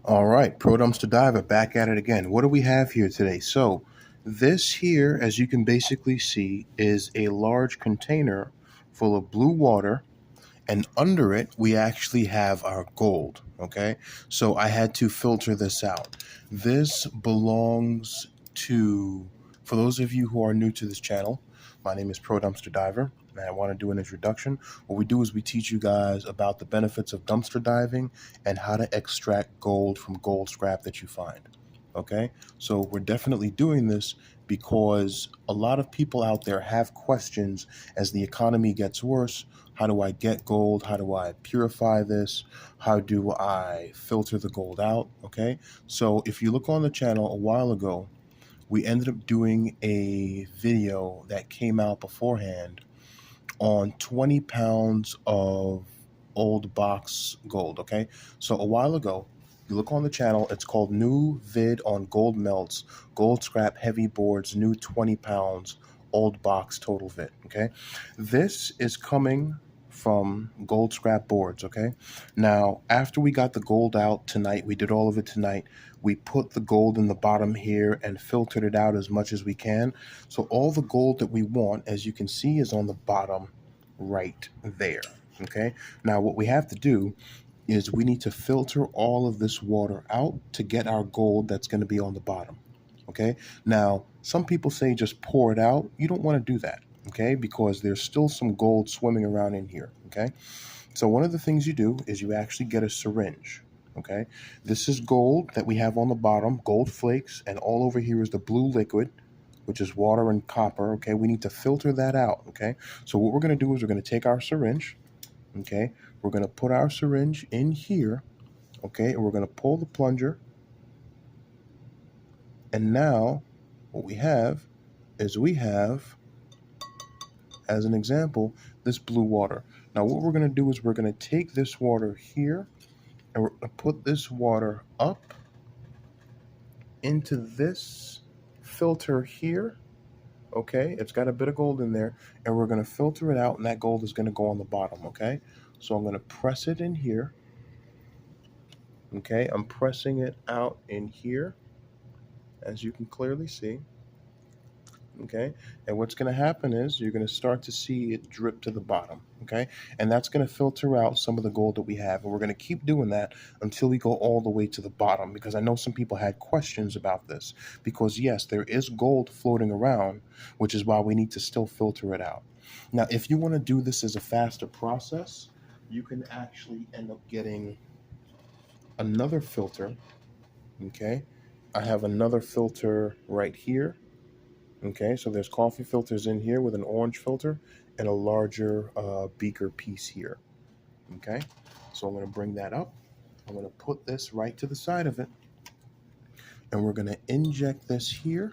All right, Pro Dumpster Diver back at it again. What do we have here today? So, this here, as you can basically see, is a large container full of blue water, and under it, we actually have our gold. Okay, so I had to filter this out. This belongs to, for those of you who are new to this channel, my name is Pro Dumpster Diver, and I want to do an introduction. What we do is we teach you guys about the benefits of dumpster diving and how to extract gold from gold scrap that you find. Okay, so we're definitely doing this because a lot of people out there have questions as the economy gets worse. How do I get gold? How do I purify this? How do I filter the gold out? Okay, so if you look on the channel a while ago, we ended up doing a video that came out beforehand on 20 pounds of old box gold. Okay, so a while ago, you look on the channel, it's called New Vid on Gold Melts, Gold Scrap Heavy Boards, New 20 pounds, Old Box Total Vid. Okay, this is coming from gold scrap boards. Okay, now after we got the gold out tonight, we did all of it tonight. We put the gold in the bottom here and filtered it out as much as we can. So all the gold that we want, as you can see, is on the bottom right there. Okay, now what we have to do is we need to filter all of this water out to get our gold that's going to be on the bottom. Okay, now some people say just pour it out. You don't want to do that, okay, because there's still some gold swimming around in here. Okay, so one of the things you do is you actually get a syringe. Okay, this is gold that we have on the bottom, gold flakes, and all over here is the blue liquid, which is water and copper. Okay, we need to filter that out. Okay, so what we're going to do is we're going to take our syringe. Okay, we're going to put our syringe in here. Okay, and we're going to pull the plunger. And now what we have is we have, as an example, this blue water. Now what we're going to do is we're going to take this water here and we're going to put this water up into this filter here. Okay, it's got a bit of gold in there, and we're going to filter it out, and that gold is going to go on the bottom. Okay, so I'm going to press it in here. Okay, I'm pressing it out in here, as you can clearly see. Okay, and what's going to happen is you're going to start to see it drip to the bottom. Okay, and that's going to filter out some of the gold that we have, and we're going to keep doing that until we go all the way to the bottom, because I know some people had questions about this, because yes, there is gold floating around, which is why we need to still filter it out. Now if you want to do this as a faster process, you can actually end up getting another filter. Okay, I have another filter right here. Okay, so there's coffee filters in here with an orange filter and a larger beaker piece here. Okay, so I'm going to bring that up. I'm going to put this right to the side of it, and we're going to inject this here,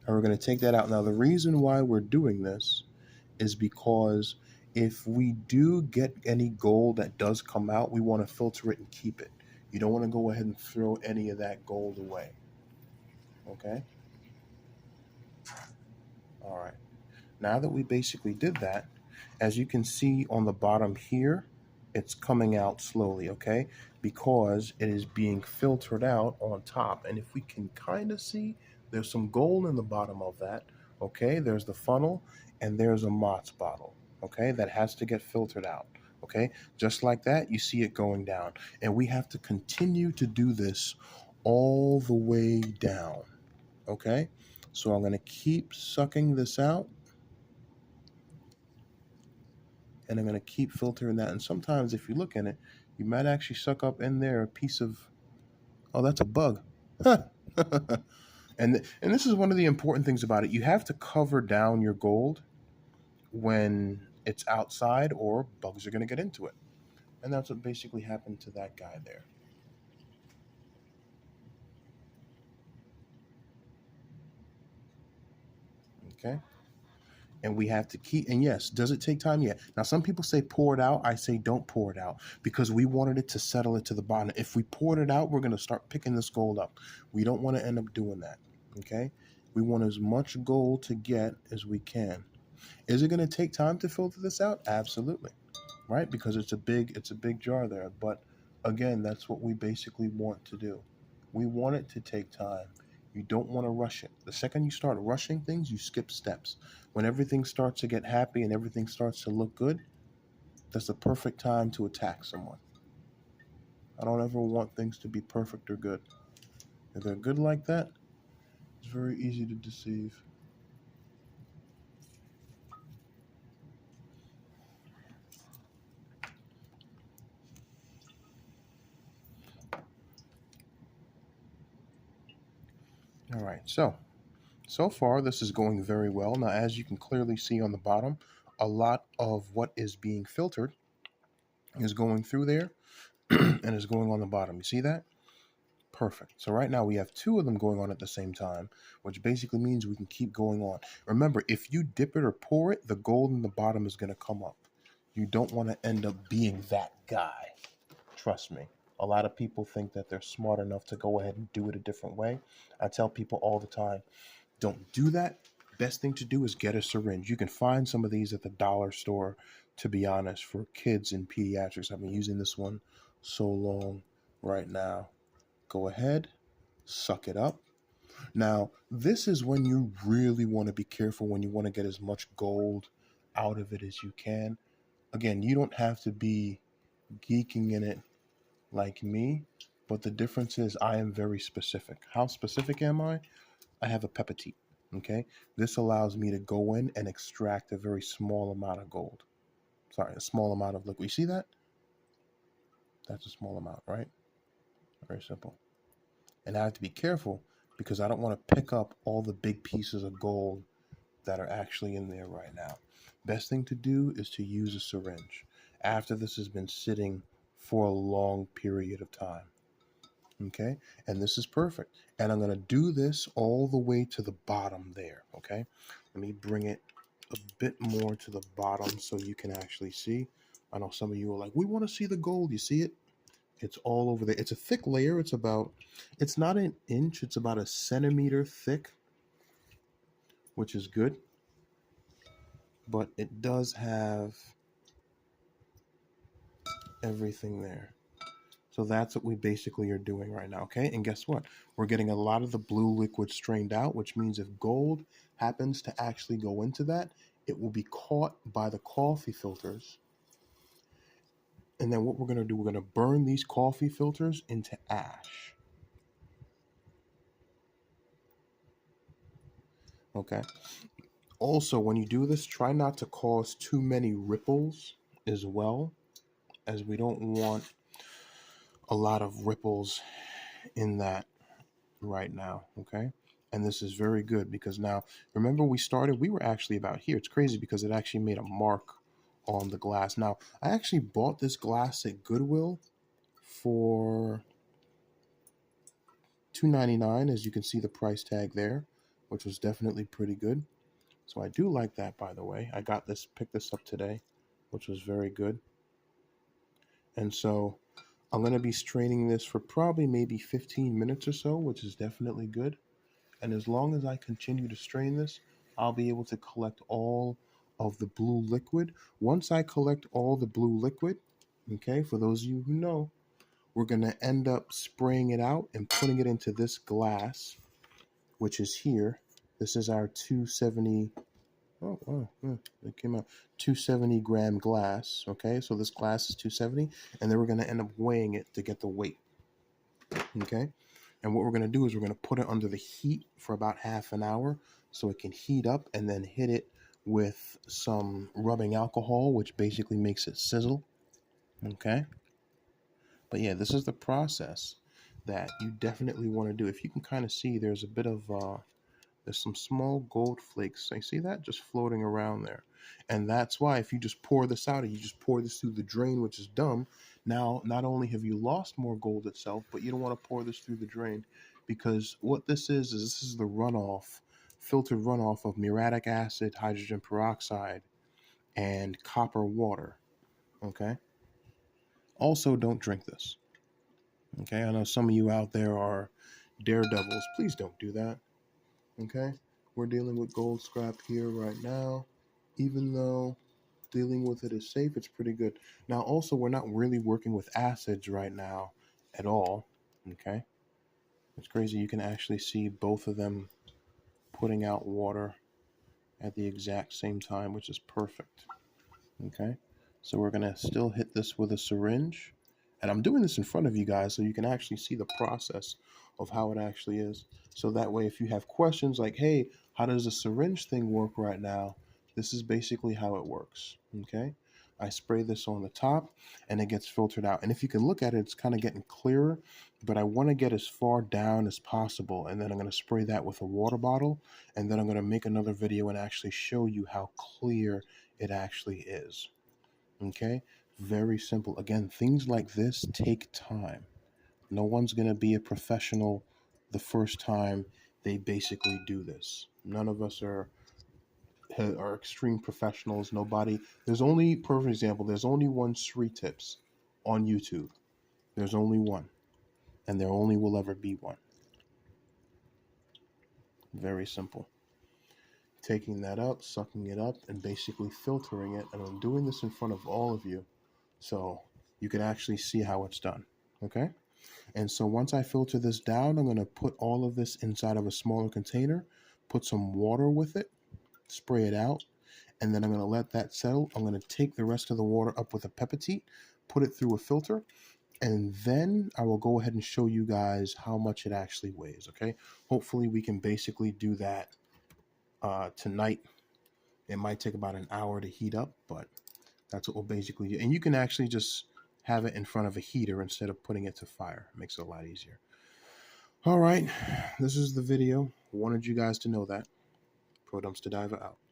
and we're going to take that out. Now the reason why we're doing this is because if we do get any gold that does come out, we want to filter it and keep it. You don't want to go ahead and throw any of that gold away. Okay, all right. Now that we basically did that, as you can see on the bottom here, it's coming out slowly, okay? Because it is being filtered out on top. And if we can kind of see, there's some gold in the bottom of that, okay? There's the funnel, and there's a Mott's bottle, okay? That has to get filtered out, okay? Just like that, you see it going down. And we have to continue to do this all the way down, okay? So I'm going to keep sucking this out, and I'm going to keep filtering that. And sometimes if you look in it, you might actually suck up in there a piece of, oh, that's a bug. And this is one of the important things about it. You have to cover down your gold when it's outside, or bugs are going to get into it. And that's what basically happened to that guy there. Okay. And we have to keep, and yes, does it take time? Yeah. Now some people say pour it out. I say don't pour it out, because we wanted it to settle it to the bottom. If we poured it out, we're going to start picking this gold up. We don't want to end up doing that. Okay, we want as much gold to get as we can. Is it going to take time to filter this out? Absolutely, right? Because it's a big jar there. But Again, that's what we basically want to do. We want it to take time. You don't want to rush it. The second you start rushing things, you skip steps. When everything starts to get happy and everything starts to look good, that's the perfect time to attack someone. I don't ever want things to be perfect or good. If they're good like that, it's very easy to deceive. All right, so far this is going very well. Now, as you can clearly see on the bottom, a lot of what is being filtered is going through there and is going on the bottom. You see that? Perfect. So right now we have two of them going on at the same time, which basically means we can keep going on. Remember, if you dip it or pour it, the gold in the bottom is going to come up. You don't want to end up being that guy. Trust me. A lot of people think that they're smart enough to go ahead and do it a different way. I tell people all the time, don't do that. Best thing to do is get a syringe. You can find some of these at the dollar store, to be honest, for kids in pediatrics. I've been using this one so long right now. Go ahead, suck it up. Now, this is when you really want to be careful, when you want to get as much gold out of it as you can. Again, you don't have to be geeking in it like me, but the difference is I am very specific. How specific am I? I have a pipette. Okay, this allows me to go in and extract a very small amount of gold. Sorry, a small amount of liquid. You see that? That's a small amount, right? Very simple. And I have to be careful because I don't want to pick up all the big pieces of gold that are actually in there right now. Best thing to do is to use a syringe after this has been sitting for a long period of time. Okay, and this is perfect. And I'm going to do this all the way to the bottom there. Okay, let me bring it a bit more to the bottom so you can actually see. I know some of you are like, we want to see the gold. You see it? It's all over there. It's a thick layer. It's not an inch, it's about a centimeter thick, which is good. But it does have everything there. So that's what we basically are doing right now, okay? And guess what? We're getting a lot of the blue liquid strained out, which means if gold happens to actually go into that, it will be caught by the coffee filters. And then what we're going to do, we're going to burn these coffee filters into ash. Okay? Also, when you do this, try not to cause too many ripples as well, as we don't want a lot of ripples in that right now, okay? And this is very good because now, remember we were actually about here. It's crazy because it actually made a mark on the glass. Now, I actually bought this glass at Goodwill for $2.99, as you can see the price tag there, which was definitely pretty good. So I do like that, by the way. Picked this up today, which was very good. And so I'm going to be straining this for probably maybe 15 minutes or so, which is definitely good. And as long as I continue to strain this, I'll be able to collect all of the blue liquid. Once I collect all the blue liquid, okay, for those of you who know, we're going to end up spraying it out and putting it into this glass, which is here. This is our 270. It came out 270 gram glass. Okay, so this glass is 270, and then we're going to end up weighing it to get the weight. Okay, and what we're going to do is we're going to put it under the heat for about half an hour so it can heat up, and then hit it with some rubbing alcohol, which basically makes it sizzle. Okay, but yeah, this is the process that you definitely want to do. If you can kind of see, there's a bit of there's some small gold flakes. I see that just floating around there. And that's why if you just pour this out and you just pour this through the drain, which is dumb, now not only have you lost more gold itself, but you don't want to pour this through the drain, because what this is this is the runoff, filtered runoff of muriatic acid, hydrogen peroxide, and copper water. Okay? Also, don't drink this. Okay? I know some of you out there are daredevils. Please don't do that. Okay, we're dealing with gold scrap here right now, even though dealing with it is safe. It's pretty good. Now, also, we're not really working with acids right now at all. Okay, it's crazy. You can actually see both of them putting out water at the exact same time, which is perfect. Okay, so we're gonna still hit this with a syringe, and I'm doing this in front of you guys so you can actually see the process of how it actually is. So that way, if you have questions like, hey, how does the syringe thing work right now, this is basically how it works. Okay, I spray this on the top and it gets filtered out, and if you can look at it, it's kind of getting clearer, but I want to get as far down as possible, and then I'm going to spray that with a water bottle, and then I'm going to make another video and actually show you how clear it actually is. Okay, very simple. Again, things like this take time. No one's going to be a professional the first time they basically do this. None of us are extreme professionals. Nobody. There's only, perfect example, there's only one Sri Tips on YouTube. There's only one, and there only will ever be one. Very simple. Taking that up, sucking it up, and basically filtering it. And I'm doing this in front of all of you, so you can actually see how it's done. Okay? And so once I filter this down, I'm going to put all of this inside of a smaller container, put some water with it, spray it out, and then I'm going to let that settle. I'm going to take the rest of the water up with a pipette, put it through a filter, and then I will go ahead and show you guys how much it actually weighs. Okay? Hopefully we can basically do that tonight. It might take about an hour to heat up, but that's what we'll basically do. And you can actually just have it in front of a heater instead of putting it to fire. It makes it a lot easier. All right, this is the video. Wanted you guys to know that. Pro Dumpster Diver out.